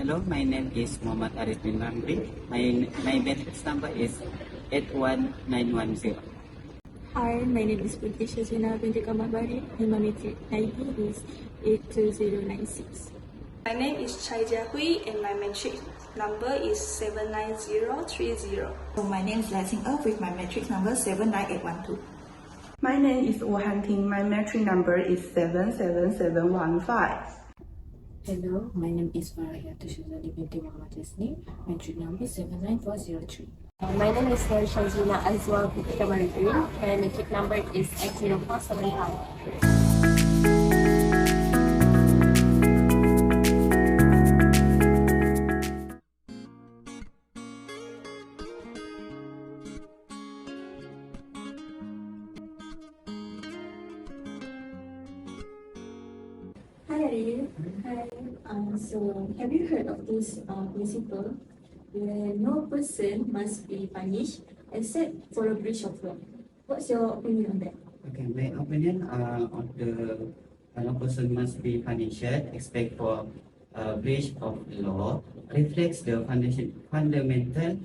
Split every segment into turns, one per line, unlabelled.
Hello, my name is Muhammad Arifin Ramli. My matrix number is 81910.
Hi, my name is Putri Shazina binti Kamabari and my matric ID is 82096.
My name is Chai Jia Hui and my matrix number is 79030.
My name is Lating Earth with my matrix number 79812.
My name is Wu Han Ting. My matrix number is 77715.
Hello, my name is Farahia Tushuzali binti Muhammad Isni, matric number 79403.
My name is Shazina Azwa Kamaruddin. My matric number is 80475.
Hi, Ariel. Hi. So, have you heard of this principle where no person must be punished except for a breach of law? What's your opinion on that?
Okay, my opinion on the no person must be punished except for breach of law reflects the fundamental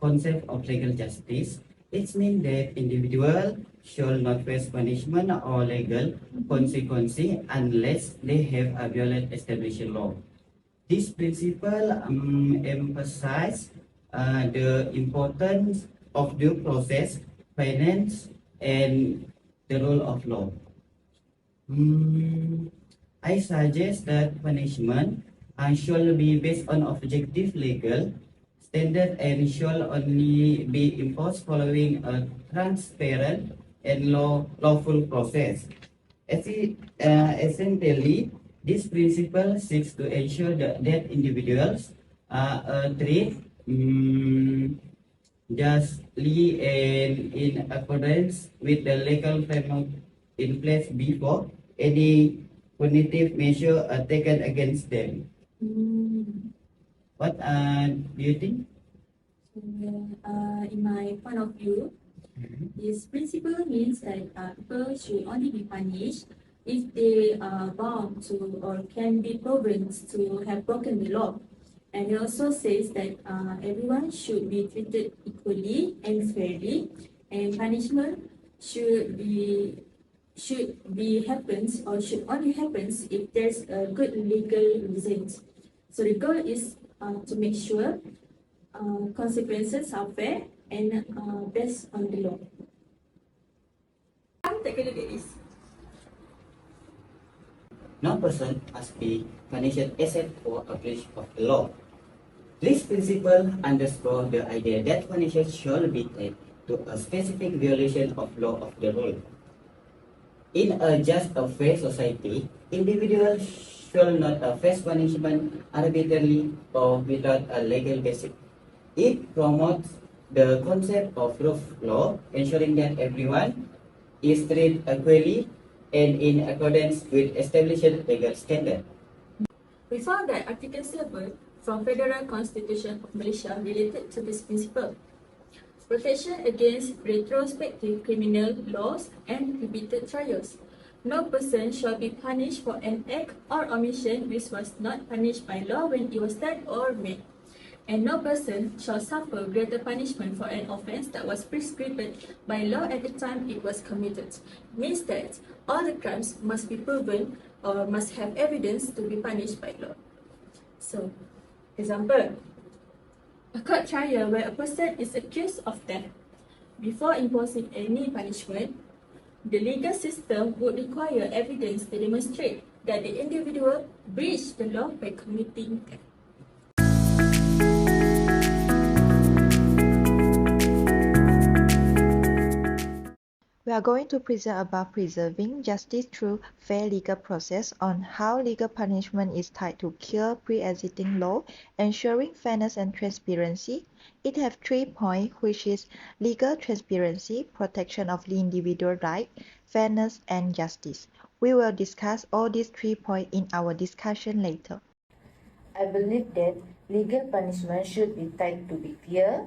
concept of legal justice. It means that individual shall not face punishment or legal consequence unless they have a violate established law. This principle emphasizes the importance of due process, fairness, and the rule of law. I suggest that punishment should be based on objective legal standard and shall only be imposed following a transparent and lawful process. Essentially, this principle seeks to ensure that individuals are treated justly and in accordance with the legal framework in place before any punitive measure are taken against them. What do you think?
So, in my point of view, this principle means that people should only be punished if they are bound to or can be proven to have broken the law. And it also says that everyone should be treated equally and fairly, and punishment should only happens if there's a good legal reason. So the goal is to make sure consequences are fair and based on the law. Come take a look at this.
No person must be punished except for a breach of the law. This principle underscores the idea that punishment shall be tied to a specific violation of law of the rule. In a just and fair society, individuals shall not face punishment arbitrarily or without a legal basis. It promotes the concept of rule of law, ensuring that everyone is treated equally and in accordance with established legal standards.
We found that Article 7 from Federal Constitution of Malaysia related to this principle. Protection against retrospective criminal laws and repeated trials. No person shall be punished for an act or omission which was not punished by law when it was done or made. And no person shall suffer greater punishment for an offence that was prescribed by law at the time it was committed. Means that all the crimes must be proven or must have evidence to be punished by law. So, example, a court trial where a person is accused of theft. Before imposing any punishment, the legal system would require evidence to demonstrate that the individual breached the law by committing theft.
We are going to present about preserving justice through fair legal process on how legal punishment is tied to clear pre-existing law, ensuring fairness and transparency. It has 3 points, which is legal transparency, protection of the individual right, fairness, and justice. We will discuss all these 3 points in our discussion later.
I believe that legal punishment should be tied to be clear,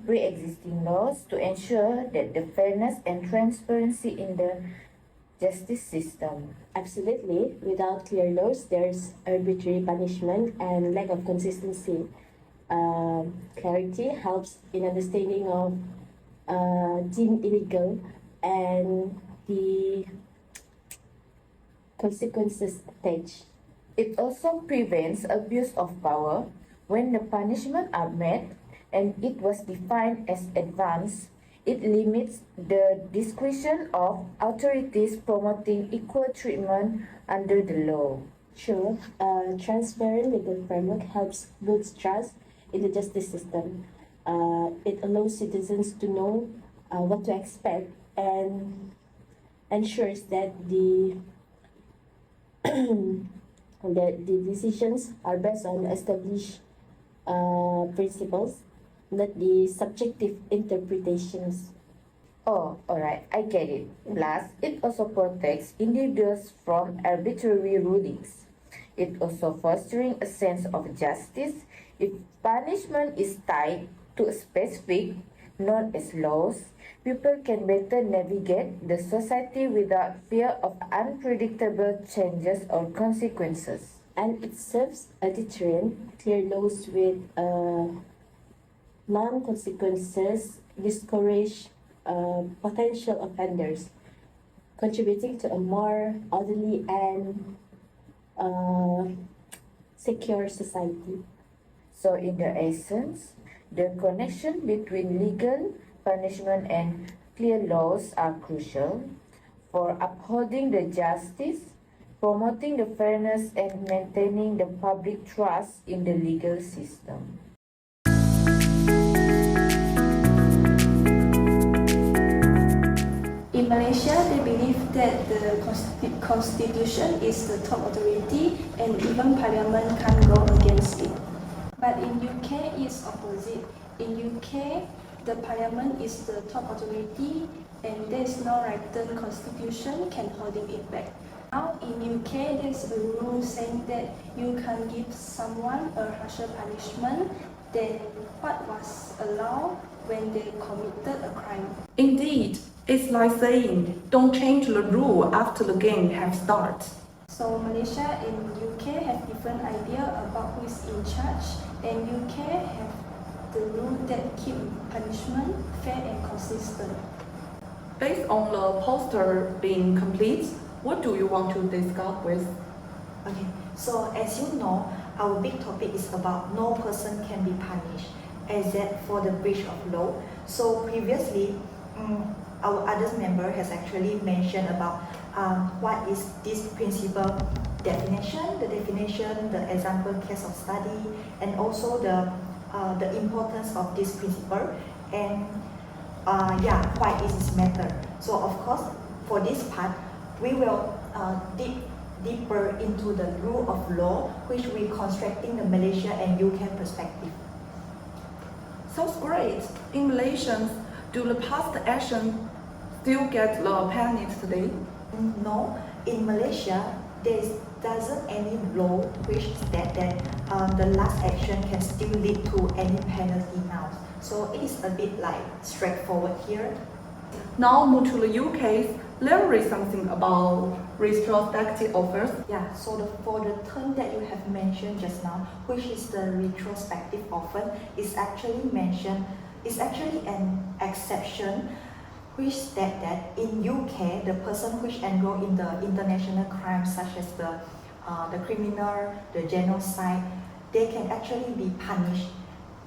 pre-existing laws to ensure that the fairness and transparency in the justice system.
Absolutely. Without clear laws, there's arbitrary punishment and lack of consistency. Clarity helps in understanding of deemed illegal and the consequences attached.
It also prevents abuse of power when the punishments are met and it was defined as advanced. It limits the discretion of authorities promoting equal treatment under the law.
Sure, a transparent legal framework helps build trust in the justice system. It allows citizens to know what to expect and ensures that that the decisions are based on established principles, not the subjective interpretations.
Oh, alright, I get it. Plus, it also protects individuals from arbitrary rulings. It also fostering a sense of justice. If punishment is tied to a specific, known as laws, people can better navigate the society without fear of unpredictable changes or consequences.
And it serves a deterrent. Clear laws with non-consequences discourage potential offenders, contributing to a more orderly and secure society.
So, in the essence, the connection between legal punishment and clear laws are crucial for upholding the justice, promoting the fairness, and maintaining the public trust in the legal system.
In Malaysia, they believe that the constitution is the top authority and even parliament can't go against it. But in UK, it's opposite. In UK, the parliament is the top authority and there's no written constitution can holding it back. Now in UK, there's a rule saying that you can give someone a harsher punishment than what was allowed when they committed a crime.
Indeed, it's like saying, don't change the rule after the game has started.
So Malaysia and UK have different idea about who is in charge, and UK have the rule that keep punishment fair and consistent.
Based on the poster being complete, what do you want to discuss with?
Okay, so as you know, our big topic is about no person can be punished except for the breach of law. So previously, our other member has actually mentioned about what is this principle definition, the example case of study, and also the importance of this principle, and why is this matter. So of course, for this part, we will dig deeper into the rule of law, which we constructing the Malaysia and UK perspective.
Sounds great. In Malaysians, do the past action still get the penalty today?
No, in Malaysia, there doesn't any law which state that the last action can still lead to any penalty now. So it is a bit like straightforward here.
Now move to the UK. There is something about retrospective offers.
Yeah, so for the term that you have mentioned just now, which is the retrospective offer, is actually an exception which state that in UK, the person which enroll in the international crimes such as the criminal, the genocide, they can actually be punished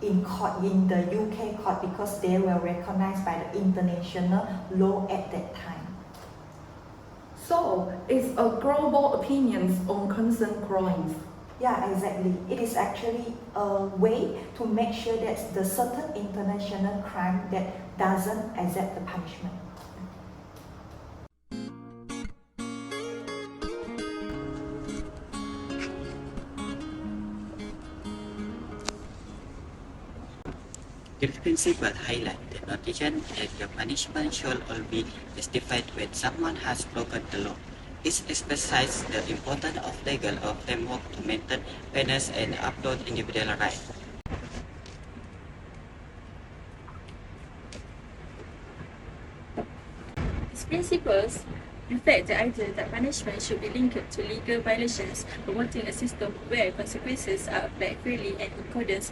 in court, in the UK court, because they were recognized by the international law at that time.
So, it's a global opinions on concerned crimes.
Yeah, exactly. It is actually a way to make sure that the certain international crime that doesn't accept the punishment.
The principle highlights the notion that the punishment should all be justified when someone has broken the law. It emphasizes the importance of legal framework to maintain fairness and uphold individual rights.
These principles reflect the idea that punishment should be linked to legal violations, promoting a system where consequences are applied fairly and in accordance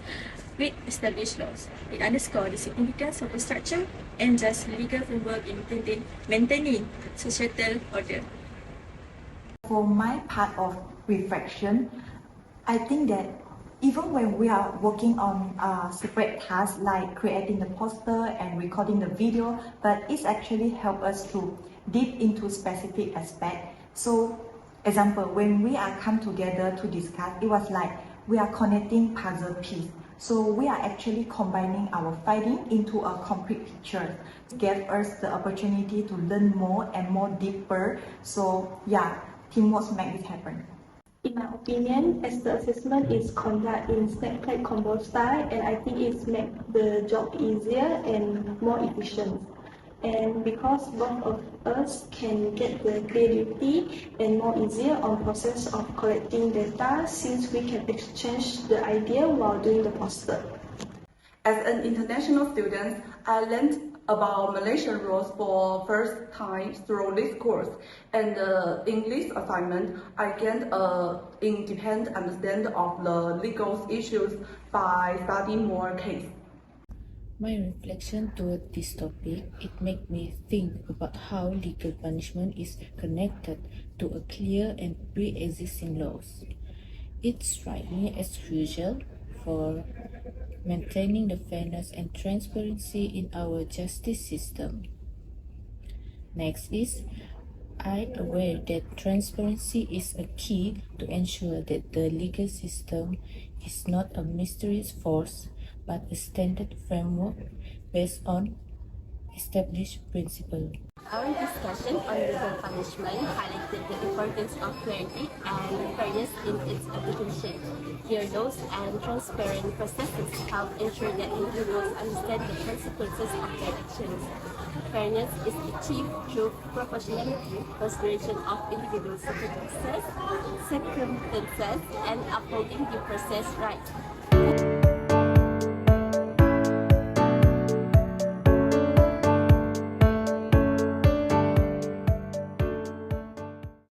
with established laws. It underscores the significance of the structure and just legal framework in maintaining societal order.
For my part of reflection, I think that even when we are working on separate tasks like creating the poster and recording the video, but it's actually help us to deep into specific aspect. So, example, when we are come together to discuss, it was like we are connecting puzzle piece. So we are actually combining our finding into a complete picture. It gave us the opportunity to learn more and more deeper. So yeah, teamwork make this happen.
In my opinion, as the assessment is conducted in snack pack combo style, and I think it's make the job easier and more efficient. And because both of us can get the creativity and more easier on process of collecting data, since we can exchange the idea while doing the poster.
As an international student, I learned about Malaysian rules for first time through this course. And in this assignment, I gained an independent understanding of the legal issues by studying more cases.
My reflection toward this topic, it made me think about how legal punishment is connected to a clear and pre-existing laws. It strikes me as crucial for maintaining the fairness and transparency in our justice system. Next is, I'm aware that transparency is a key to ensure that the legal system is not a mysterious force, but a standard framework based on established principles.
Our discussion on legal punishment highlighted the importance of clarity and fairness in its application. Clear laws and transparent processes help ensure that individuals understand the consequences of their actions. Fairness is achieved through proportionality, consideration of individual circumstances, and upholding due process rights.